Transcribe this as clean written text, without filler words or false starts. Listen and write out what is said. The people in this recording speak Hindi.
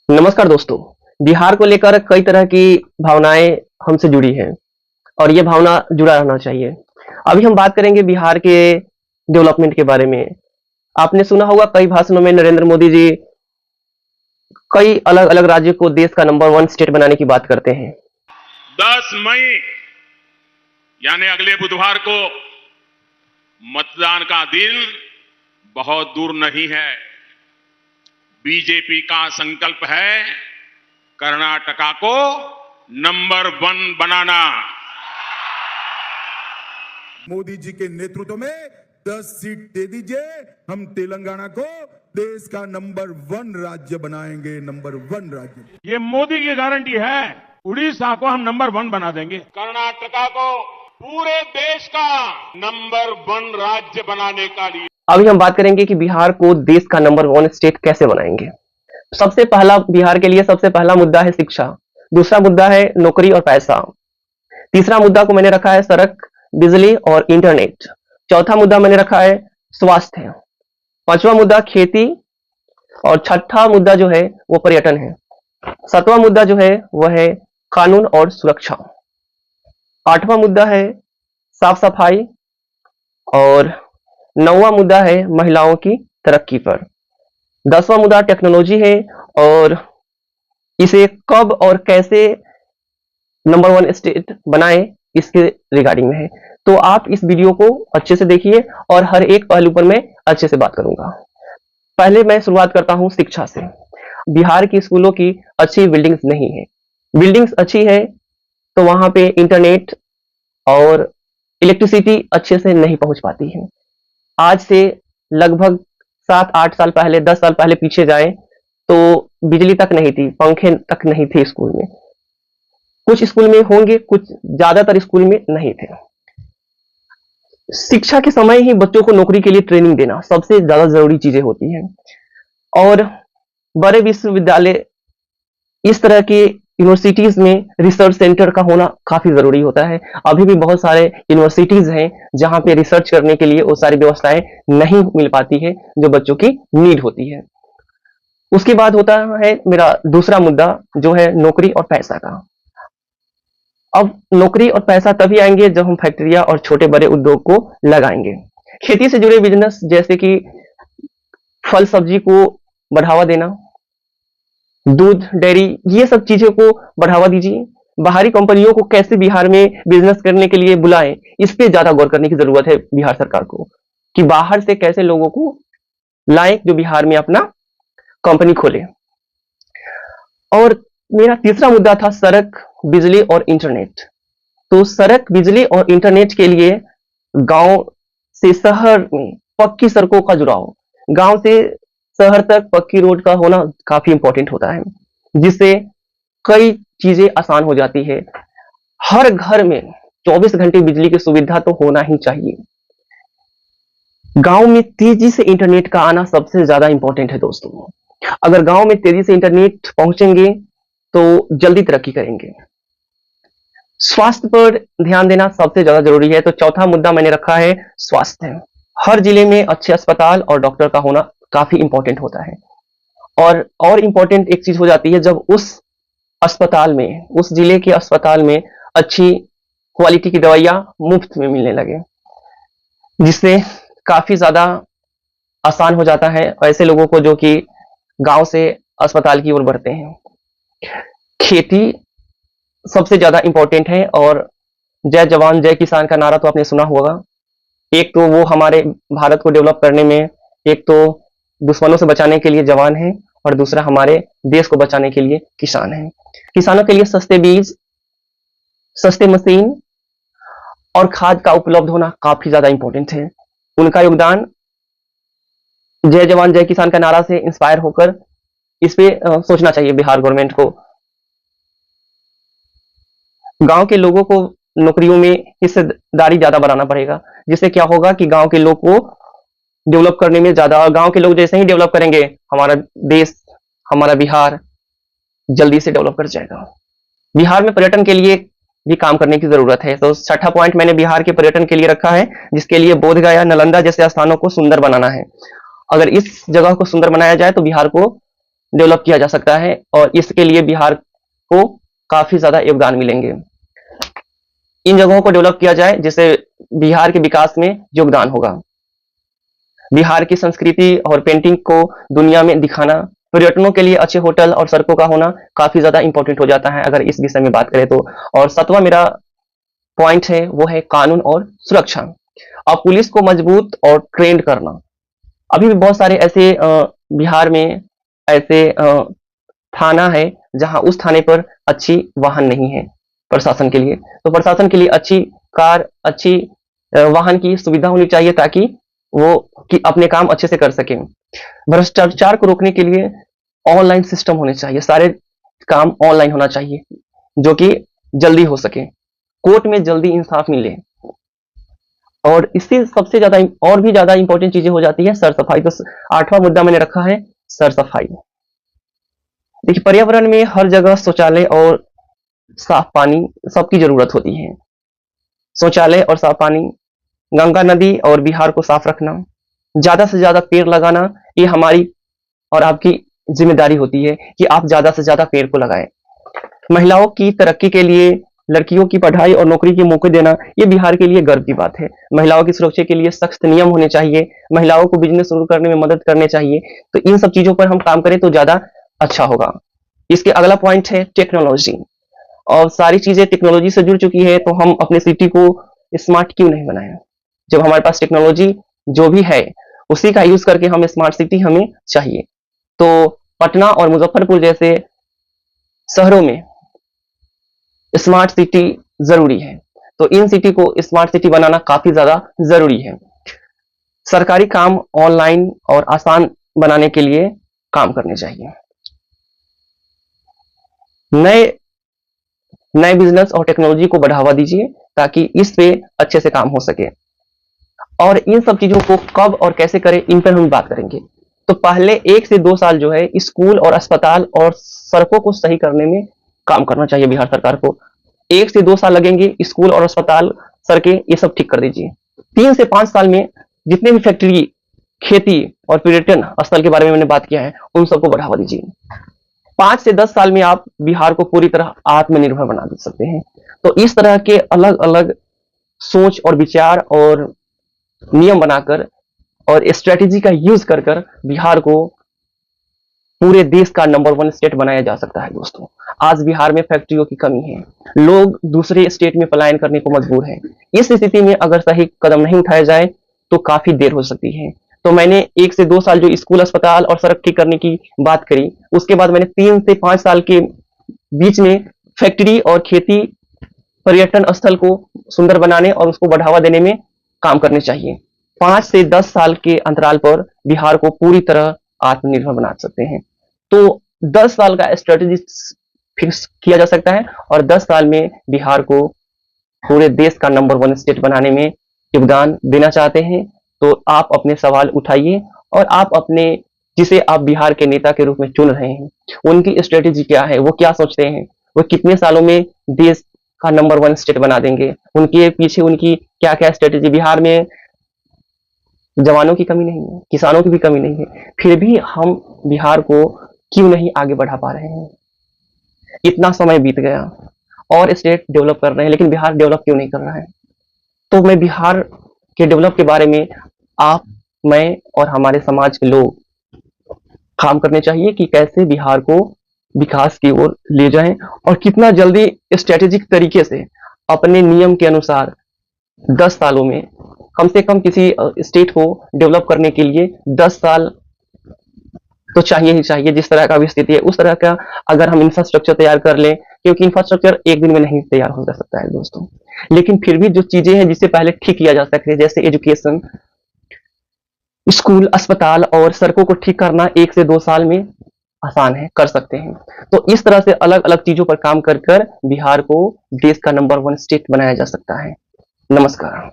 नमस्कार दोस्तों। बिहार को लेकर कई तरह की भावनाएं हमसे जुड़ी हैं और ये भावना जुड़ा रहना चाहिए। अभी हम बात करेंगे बिहार के डेवलपमेंट के बारे में। आपने सुना होगा कई भाषणों में नरेंद्र मोदी जी कई अलग-अलग राज्यों को देश का नंबर 1 स्टेट बनाने की बात करते हैं। 10 मई यानी अगले बुधवार को मतदान का दिन बहुत दूर नहीं है। बीजेपी का संकल्प है कर्नाटका को नंबर 1 बनाना। मोदी जी के नेतृत्व में 10 सीट दे दीजिए, हम तेलंगाना को देश का नंबर 1 राज्य बनाएंगे। नंबर 1 राज्य ये मोदी की गारंटी है। उड़ीसा को हम नंबर 1 बना देंगे। कर्नाटका को पूरे देश का नंबर 1 राज्य बनाने का लिए अभी हम बात करेंगे कि बिहार को देश का नंबर 1 स्टेट कैसे बनाएंगे। सबसे पहला बिहार के लिए सबसे पहला मुद्दा है शिक्षा, दूसरा मुद्दा है नौकरी और पैसा, तीसरा मुद्दा को मैंने रखा है सड़क, बिजली और इंटरनेट, चौथा मुद्दा मैंने रखा है स्वास्थ्य, पांचवा मुद्दा खेती और छठा मुद्दा जो है वो पर्यटन है, सातवां मुद्दा जो है वह है कानून और सुरक्षा, आठवां मुद्दा है साफ सफाई और नौवां मुद्दा है महिलाओं की तरक्की पर, 10वां मुद्दा टेक्नोलॉजी है और इसे कब और कैसे नंबर 1 स्टेट बनाए इसके रिगार्डिंग में है। तो आप इस वीडियो को अच्छे से देखिए और हर एक पहलू पर मैं अच्छे से बात करूंगा। पहले मैं शुरुआत करता हूं शिक्षा से। बिहार की स्कूलों की अच्छी बिल्डिंग्स नहीं है। बिल्डिंग्स अच्छी है तो वहां पे इंटरनेट और इलेक्ट्रिसिटी अच्छे से नहीं पहुंच पाती है। आज से लगभग 7-8 साल पहले, 10 साल पहले पीछे जाएं तो बिजली तक नहीं थी, पंखे तक नहीं थे स्कूल में। कुछ स्कूल में होंगे, कुछ ज्यादातर स्कूल में नहीं थे। शिक्षा के समय ही बच्चों को नौकरी के लिए ट्रेनिंग देना सबसे ज्यादा जरूरी चीजें होती हैं और बड़े विश्वविद्यालय इस तरह के यूनिवर्सिटीज में रिसर्च सेंटर का होना काफी जरूरी होता है। अभी भी बहुत सारे यूनिवर्सिटीज हैं जहां पे रिसर्च करने के लिए वो सारी व्यवस्थाएं नहीं मिल पाती है जो बच्चों की नीड होती है। उसके बाद होता है मेरा दूसरा मुद्दा जो है नौकरी और पैसा का। अब नौकरी और पैसा तभी आएंगे जब हम फैक्ट्रियां और छोटे बड़े उद्योग को लगाएंगे। खेती से जुड़े बिजनेस जैसे कि फल सब्जी को बढ़ावा देना, दूध डेयरी, ये सब चीजों को बढ़ावा दीजिए। बाहरी कंपनियों को कैसे बिहार में बिजनेस करने के लिए बुलाएं, इस पे ज्यादा गौर करने की जरूरत है बिहार सरकार को कि बाहर से कैसे लोगों को लाएं जो बिहार में अपना कंपनी खोले। और मेरा तीसरा मुद्दा था सड़क, बिजली और इंटरनेट। तो सड़क, बिजली और इंटरनेट के लिए गांव से शहर में पक्की सड़कों का जुड़ाव, गांव से शहर तक पक्की रोड का होना काफी इंपॉर्टेंट होता है, जिससे कई चीजें आसान हो जाती है। हर घर में 24 घंटे बिजली की सुविधा तो होना ही चाहिए। गांव में तेजी से इंटरनेट का आना सबसे ज्यादा इंपॉर्टेंट है दोस्तों। अगर गांव में तेजी से इंटरनेट पहुंचेंगे तो जल्दी तरक्की करेंगे। स्वास्थ्य पर ध्यान देना सबसे ज्यादा जरूरी है, तो चौथा मुद्दा मैंने रखा है स्वास्थ्य। हर जिले में अच्छे अस्पताल और डॉक्टर का होना काफी इंपॉर्टेंट होता है और इंपॉर्टेंट एक चीज हो जाती है जब उस अस्पताल में, उस जिले के अस्पताल में अच्छी क्वालिटी की दवाइयां मुफ्त में मिलने लगे, जिससे काफी ज्यादा आसान हो जाता है ऐसे लोगों को जो कि गांव से अस्पताल की ओर बढ़ते हैं। खेती सबसे ज्यादा इंपॉर्टेंट है और जय जवान जय किसान का नारा तो आपने सुना होगा। एक तो वो हमारे भारत को डेवलप करने में, एक तो दुश्मनों से बचाने के लिए जवान है और दूसरा हमारे देश को बचाने के लिए किसान है। किसानों के लिए सस्ते बीज, सस्ते मशीन और खाद का उपलब्ध होना काफी ज्यादा इंपॉर्टेंट है। उनका योगदान जय जवान जय किसान का नारा से इंस्पायर होकर इस पे सोचना चाहिए बिहार गवर्नमेंट को। गांव के लोगों को नौकरियों में हिस्सेदारी ज्यादा बनाना पड़ेगा, जिससे क्या होगा कि गांव के लोग को डेवलप करने में ज्यादा, गांव के लोग जैसे ही डेवलप करेंगे हमारा देश, हमारा बिहार जल्दी से डेवलप कर जाएगा। बिहार में पर्यटन के लिए भी काम करने की जरूरत है। तो छठा पॉइंट मैंने बिहार के पर्यटन के लिए रखा है, जिसके लिए बोधगया, नालंदा जैसे स्थानों को सुंदर बनाना है। अगर इस जगह को सुंदर बनाया जाए तो बिहार को डेवलप किया जा सकता है और इसके लिए बिहार को काफी ज्यादा योगदान मिलेंगे। इन जगहों को डेवलप किया जाए जिससे बिहार के विकास में योगदान होगा। बिहार की संस्कृति और पेंटिंग को दुनिया में दिखाना, पर्यटनों के लिए अच्छे होटल और सड़कों का होना काफी ज्यादा इंपॉर्टेंट हो जाता है अगर इस विषय में बात करें तो। और सातवां मेरा पॉइंट है वो है कानून और सुरक्षा। अब पुलिस को मजबूत और ट्रेंड करना। अभी भी बहुत सारे ऐसे बिहार में ऐसे थाना है जहां उस थाने पर अच्छी वाहन नहीं है प्रशासन के लिए, तो प्रशासन के लिए अच्छी कार, अच्छी वाहन की सुविधा होनी चाहिए ताकि वो अपने काम अच्छे से कर सके। भ्रष्टाचार को रोकने के लिए ऑनलाइन सिस्टम होने चाहिए, सारे काम ऑनलाइन होना चाहिए जो कि जल्दी हो सके, कोर्ट में जल्दी इंसाफ मिले। और इससे सबसे ज्यादा और भी ज्यादा इंपॉर्टेंट चीजें हो जाती है सर सफाई। तो 8वां मुद्दा मैंने रखा है सर सफाई। देखिए, पर्यावरण में हर जगह शौचालय और साफ पानी सबकी जरूरत होती है। शौचालय और साफ पानी, गंगा नदी और बिहार को साफ रखना, ज्यादा से ज्यादा पेड़ लगाना, ये हमारी और आपकी जिम्मेदारी होती है कि आप ज्यादा से ज्यादा पेड़ को लगाएं। महिलाओं की तरक्की के लिए लड़कियों की पढ़ाई और नौकरी के मौके देना, ये बिहार के लिए गर्व की बात है। महिलाओं की सुरक्षा के लिए सख्त नियम होने चाहिए, महिलाओं को बिजनेस शुरू करने में मदद करने चाहिए। तो इन सब चीजों पर हम काम करें तो ज्यादा अच्छा होगा। इसके अगला पॉइंट है टेक्नोलॉजी। और सारी चीजें टेक्नोलॉजी से जुड़ चुकी है तो हम अपने सिटी को स्मार्ट क्यों नहीं बनाएं। जब हमारे पास टेक्नोलॉजी जो भी है उसी का यूज करके हम स्मार्ट सिटी हमें चाहिए। तो पटना और मुजफ्फरपुर जैसे शहरों में स्मार्ट सिटी जरूरी है, तो इन सिटी को स्मार्ट सिटी बनाना काफी ज्यादा जरूरी है। सरकारी काम ऑनलाइन और आसान बनाने के लिए काम करने चाहिए। नए बिजनेस और टेक्नोलॉजी को बढ़ावा दीजिए ताकि इस पे अच्छे से काम हो सके। और इन सब चीजों को कब और कैसे करें इन पर हम बात करेंगे। तो पहले 1 से 2 साल जो है स्कूल और अस्पताल और सड़कों को सही करने में काम करना चाहिए बिहार सरकार को। 1 से 2 साल लगेंगे, स्कूल और अस्पताल, सड़कें, ये सब ठीक कर दीजिए। 3 से 5 साल में जितने भी फैक्ट्री, खेती और पर्यटन स्थल के बारे में मैंने बात किया है उन सबको बढ़ावा दीजिए। 5 से 10 साल में आप बिहार को पूरी तरह आत्मनिर्भर बना दे सकते हैं। तो इस तरह के अलग अलग सोच और विचार और नियम बनाकर और स्ट्रेटेजी का यूज कर बिहार को पूरे देश का नंबर 1 स्टेट बनाया जा सकता है। दोस्तों, आज बिहार में फैक्ट्रियों की कमी है, लोग दूसरे स्टेट में पलायन करने को मजबूर हैं। इस स्थिति में अगर सही कदम नहीं उठाया जाए तो काफी देर हो सकती है। तो मैंने 1 से 2 साल जो स्कूल, अस्पताल और सड़क ठीक करने की बात करी, उसके बाद मैंने 3 से 5 साल के बीच में फैक्ट्री और खेती, पर्यटन स्थल को सुंदर बनाने और उसको बढ़ावा देने में काम करने चाहिए। 5 से 10 साल के अंतराल पर बिहार को पूरी तरह आत्मनिर्भर बना सकते हैं। तो 10 साल का स्ट्रेटेजी फिक्स किया जा सकता है और 10 साल में बिहार को पूरे देश का नंबर 1 स्टेट बनाने में योगदान देना चाहते हैं तो आप अपने सवाल उठाइए और आप अपने, जिसे आप बिहार के नेता के रूप में चुन रहे हैं, उनकी स्ट्रेटेजी क्या है, वो क्या सोचते हैं, वो कितने सालों में देश का नंबर 1 स्टेट बना देंगे, उनके पीछे उनकी क्या क्या स्ट्रेटेजी। बिहार में जवानों की कमी नहीं है, किसानों की भी कमी नहीं है, फिर भी हम बिहार को क्यों नहीं आगे बढ़ा पा रहे हैं। इतना समय बीत गया और स्टेट डेवलप कर रहे हैं लेकिन बिहार डेवलप क्यों नहीं कर रहा है। तो मैं बिहार के डेवलप के बारे में आप, मैं और हमारे समाज के लोग काम करने चाहिए कि कैसे बिहार को विकास की ओर ले जाएं और कितना जल्दी स्ट्रेटेजिक तरीके से अपने नियम के अनुसार 10 सालों में कम से कम किसी स्टेट को डेवलप करने के लिए 10 साल तो चाहिए ही चाहिए। जिस तरह का भी स्थिति है उस तरह का अगर हम इंफ्रास्ट्रक्चर तैयार कर लें, क्योंकि इंफ्रास्ट्रक्चर एक दिन में नहीं तैयार हो जा सकता है दोस्तों, लेकिन फिर भी जो चीजें हैं जिससे पहले ठीक किया जा सकता है, जैसे एजुकेशन, स्कूल, अस्पताल और सड़कों को ठीक करना 1 से 2 साल में आसान है, कर सकते हैं। तो इस तरह से अलग अलग चीजों पर काम कर बिहार को देश का नंबर 1 स्टेट बनाया जा सकता है। नमस्कार।